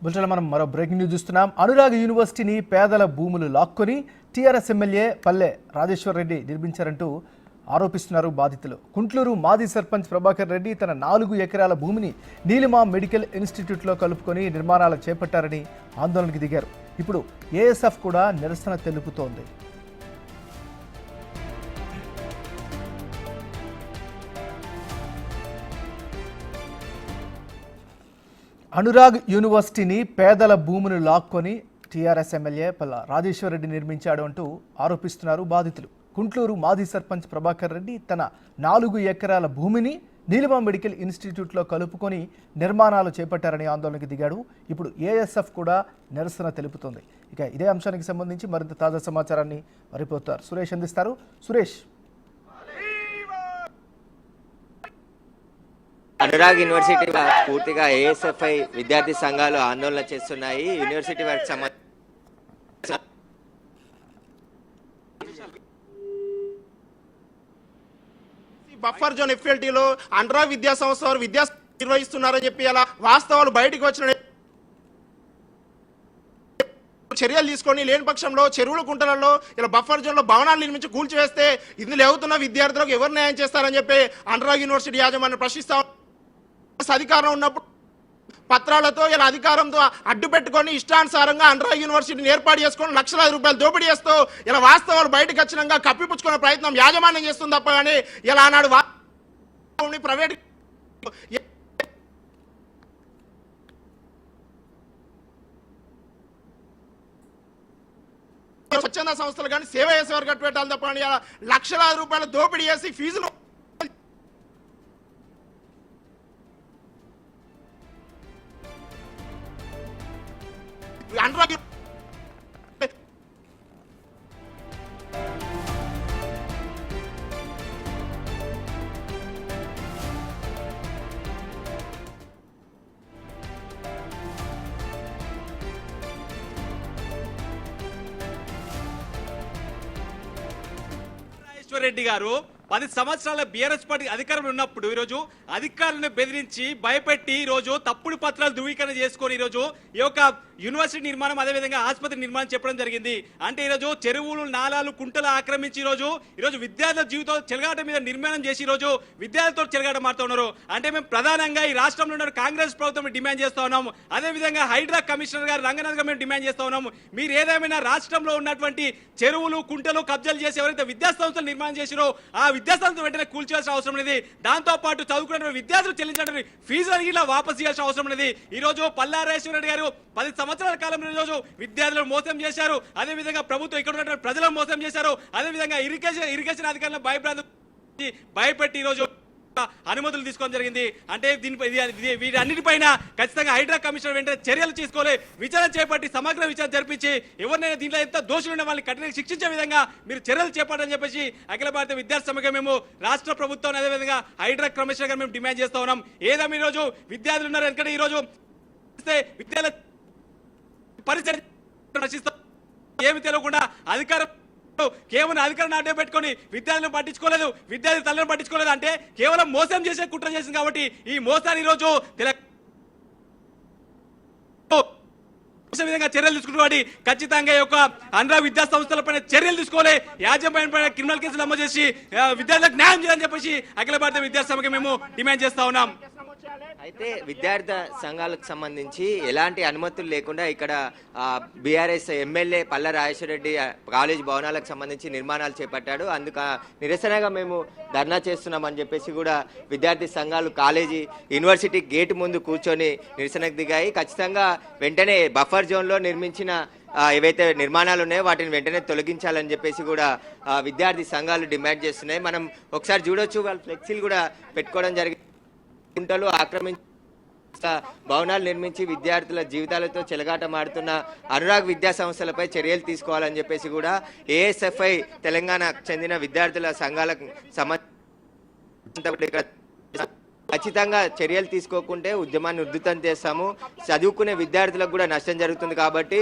బుల్టన్లో మనం మరో breaking news చూస్తున్నాం. అనురాగ్ యూనివర్సిటీని పేదల భూములు లాక్కొని టీఆర్ఎస్ ఎమ్మెల్యే పల్లె రాజేశ్వర్ రెడ్డి నిర్మించారంటూ ఆరోపిస్తున్నారు బాధితులు. కుంట్లూరు మాజీ సర్పంచ్ ప్రభాకర్ రెడ్డి తన 4 ఎకరాల భూమిని నీలిమా మెడికల్ ఇన్స్టిట్యూట్లో కలుపుకొని నిర్మాణాలు చేపట్టారని ఆందోళనకు దిగారు. ఇప్పుడు ఏఎస్ఎఫ్ కూడా నిరసన తెలుపుతోంది. అనురాగ్ యూనివర్సిటీని పేదల భూమును లాక్కొని టీఆర్ఎస్ ఎమ్మెల్యే పల్ల రాజేశ్వర్ రెడ్డి నిర్మించాడు అంటూ ఆరోపిస్తున్నారు బాధితులు. కుంట్లూరు మాజీ సర్పంచ్ ప్రభాకర్ రెడ్డి తన 4 ఎకరాల భూమిని నీలిమా మెడికల్ ఇన్స్టిట్యూట్లో కలుపుకొని నిర్మాణాలు చేపట్టారని ఆందోళనకు దిగాడు. ఇప్పుడు ఏఎస్ఎఫ్ కూడా నిరసన తెలుపుతోంది. ఇక ఇదే అంశానికి సంబంధించి మరింత తాజా సమాచారాన్ని రిపోర్టర్ సురేష్ అందిస్తారు. సురేష్, అనురాగ్ యూనివర్సిటీ పూర్తిగా ఏఎస్ఎఫ్ఐ విద్యార్థి సంఘాలు ఆందోళన చేస్తున్నాయి. యూనివర్సిటీ వారికి సంబంధించి బఫర్ జోన్ ఎఫ్ఎల్టీలో అనురాగ్ విద్యా సంస్థ వారు విద్యా నిర్వహిస్తున్నారని చెప్పి అలా వాస్తవాలు బయటకు వచ్చిన చర్యలు తీసుకొని లేని పక్షంలో చెరువుల కుంటలలో ఇలా బఫర్ జోన్ లో భవనాలు నిర్మించి కూల్చివేస్తే ఇందులో అవుతున్న విద్యార్థులకు ఎవరు న్యాయం చేస్తారని చెప్పి అనురాగ్ యూనివర్సిటీ యాజమాన్యం ప్రశ్నిస్తా అధికారం ఉన్నప్పుడు పత్రాలతో ఇలా అధికారంతో అడ్డు పెట్టుకొని ఇష్టానుసారంగా అనురాగ్ యూనివర్సిటీని ఏర్పాటు చేసుకొని లక్షలాది రూపాయలు దోపిడీ చేస్తూ ఇలా వాస్తవాలు బయటకు వచ్చినాక కప్పిపుచ్చుకునే ప్రయత్నం యాజమాన్యం చేస్తుంది తప్ప కానీ ఇలా ఆనాడు ప్రైవేట్ స్వచ్ఛంద సంస్థలు కానీ సేవ చేసేవారు కట్టు పెట్టాలి తప్ప కానీ లక్షలాది రూపాయలు దోపిడీ చేసి ఫీజులు అనురాగ్ రెడ్డి గారు 10 సంవత్సరాల బీఆర్ఎస్ పార్టీ అధికారంలో ఉన్నప్పుడు ఈరోజు అధికారులను బెదిరించి భయపెట్టి ఈరోజు తప్పుడు పత్రాలు ధృవీకరణ చేసుకొని ఈరోజు ఈ యొక్క యూనివర్సిటీ నిర్మాణం అదేవిధంగా ఆసుపత్రి నిర్మాణం చెప్పడం జరిగింది. అంటే ఈరోజు చెరువులు నాలాలు కుంటలు ఆక్రమించి ఈరోజు విద్యార్థుల జీవితం చెలగాట మీద నిర్మాణం చేసి ఈరోజు విద్యార్థులతో చెలగాట మారుతూ ఉన్నారు. అంటే మేము ప్రధానంగా ఈ రాష్ట్రంలో ఉన్న కాంగ్రెస్ ప్రభుత్వం డిమాండ్ చేస్తా ఉన్నాము. అదేవిధంగా హైడ్రా కమిషనర్ గారు రంగనాథ్ గారు మేము డిమాండ్ చేస్తా ఉన్నాము. మీరు ఏదేమైనా రాష్ట్రంలో ఉన్నటువంటి చెరువులు కుంటలు కబ్జాలు చేసి ఎవరైతే విద్యా సంస్థలు నిర్మాణం చేసిరో ఆ విద్యాసంస్థ వెంటనే కూల్చాల్సిన అవసరం లేదు. దాంతో పాటు చదువుకున్న విద్యార్థులు చెల్లించిన ఫీజులు ఇలా వాపసు చేయాల్సిన అవసరం లేదు. ఈ రోజు పల్లా రాజేశ్వర రెడ్డి గారు 10 సంవత్సరాల కాలంలో ఈ రోజు విద్యార్థులను మోసం చేశారు. అదే విధంగా ప్రభుత్వం ఇక్కడ ఉన్నటువంటి ప్రజలను మోసం చేశారు. అదే విధంగా ఇరిగేషన్ అధికారులను భయపెట్టి ఈ రోజు అనుమతులు తీసుకోవడం జరిగింది. అంటే దీనిపై వీటన్నిటిపైన ఖచ్చితంగా హైడ్రా కమిషనర్ వెంటనే చర్యలు తీసుకోవాలి, విచారణ చేపట్టి సమగ్ర విచారణ జరిపించి ఎవరినైనా దీంట్లో ఎంత దోషులు ఉన్న వాళ్ళని కఠినంగా శిక్షించే విధంగా మీరు చర్యలు చేపట్టని చెప్పేసి అఖిల భారత విద్యార్థి సమైక్య మేము రాష్ట్ర ప్రభుత్వం అదేవిధంగా హైడ్రా కమిషనర్ గారు మేము డిమాండ్ చేస్తా ఉన్నాం. ఏదో ఈ రోజు విద్యార్థులు ఉన్నారు ఎందుకంటే ఈ రోజు విద్యాలయ పరిస్థితి ఏమి తెలియకుండా అధికారం కేవలం అధికారాన్ని అడ్డం పెట్టుకొని విద్యార్థులను పట్టించుకోలేదు, విద్యార్థి తల్లిని పట్టించుకోలేదు. అంటే కేవలం మోసం చేసే కుట్ర చేసింది. కాబట్టి ఈ మోసాన్ని ఈరోజు విధంగా చర్యలు తీసుకున్నవాడి ఖచ్చితంగా యొక్క అనురాగ్ విద్యా సంస్థలపైన చర్యలు తీసుకోవాలి, యాజమాన్యం పైన క్రిమినల్ కేసులు నమోదు చేసి విద్యార్థులకు న్యాయం చేయాలని చెప్పేసి అఖిల భారత విద్యార్థి సమైక్య మేము డిమాండ్ చేస్తా ఉన్నాం. అయితే విద్యార్థి సంఘాలకు సంబంధించి ఎలాంటి అనుమతులు లేకుండా ఇక్కడ బీఆర్ఎస్ ఎమ్మెల్యే పల్ల రాజేశ్వర రెడ్డి కాలేజ్ భవనాలకు సంబంధించి నిర్మాణాలు చేపట్టాడు. అందుకు నిరసనగా మేము ధర్నా చేస్తున్నామని చెప్పేసి కూడా విద్యార్థి సంఘాలు కాలేజీ యూనివర్సిటీ గేటు ముందు కూర్చొని నిరసనకు దిగాయి. ఖచ్చితంగా వెంటనే బఫర్ జోన్లో నిర్మించిన ఏవైతే నిర్మాణాలు ఉన్నాయో వాటిని వెంటనే తొలగించాలని చెప్పేసి కూడా విద్యార్థి సంఘాలు డిమాండ్ చేస్తున్నాయి. మనం ఒకసారి చూడొచ్చు, వాళ్ళు ఫ్లెక్సీలు కూడా పెట్టుకోవడం జరిగింది. కుంటలు ఆక్రమించి భవనాలు నిర్మించి విద్యార్థుల జీవితాలతో చెలగాటమాడుతున్న అనురాగ్ విద్యా సంస్థలపై చర్యలు తీసుకోవాలని చెప్పేసి కూడా ఏఎస్ఎఫ్ఐ తెలంగాణకు చెందిన విద్యార్థుల సంఘాలకు సంబంధించిన ఖచ్చితంగా చర్యలు తీసుకోకుంటే ఉద్యమాన్ని ఉధృతం చేస్తాము. చదువుకునే విద్యార్థులకు కూడా నష్టం జరుగుతుంది కాబట్టి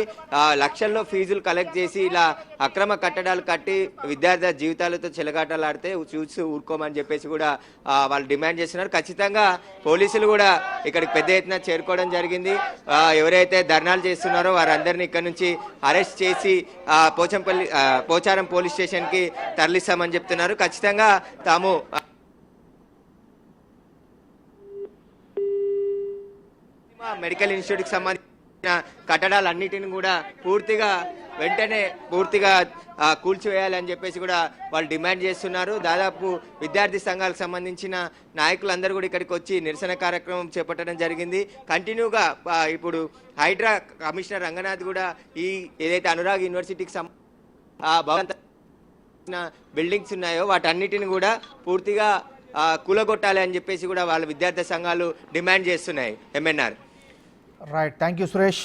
లక్షల్లో ఫీజులు కలెక్ట్ చేసి ఇలా అక్రమ కట్టడాలు కట్టి విద్యార్థుల జీవితాలతో చెలగాటలాడితే చూసి ఊరుకోమని చెప్పేసి కూడా వాళ్ళు డిమాండ్ చేస్తున్నారు. ఖచ్చితంగా పోలీసులు కూడా ఇక్కడికి పెద్ద ఎత్తున చేరుకోవడం జరిగింది. ఎవరైతే ధర్నాలు చేస్తున్నారో వారందరినీ ఇక్కడ నుంచి అరెస్ట్ చేసి పోచారం పోలీస్ స్టేషన్కి తరలిస్తామని చెప్తున్నారు. ఖచ్చితంగా తాము మెడికల్ ఇన్స్టిట్యూట్కి సంబంధించిన కట్టడాలన్నిటిని కూడా వెంటనే పూర్తిగా కూల్చివేయాలని చెప్పేసి కూడా వాళ్ళు డిమాండ్ చేస్తున్నారు. దాదాపు విద్యార్థి సంఘాలకు సంబంధించిన నాయకులందరూ కూడా ఇక్కడికి వచ్చి నిరసన కార్యక్రమం చేపట్టడం జరిగింది. కంటిన్యూగా ఇప్పుడు హైడ్రా కమిషనర్ రంగనాథ్ కూడా ఏదైతే అనురాగ్ యూనివర్సిటీకి సంబంధించిన బిల్డింగ్స్ ఉన్నాయో వాటన్నిటిని కూడా పూర్తిగా కూలగొట్టాలి అని చెప్పేసి కూడా వాళ్ళ విద్యార్థి సంఘాలు డిమాండ్ చేస్తున్నాయి. MNR. Right, thank you Suresh.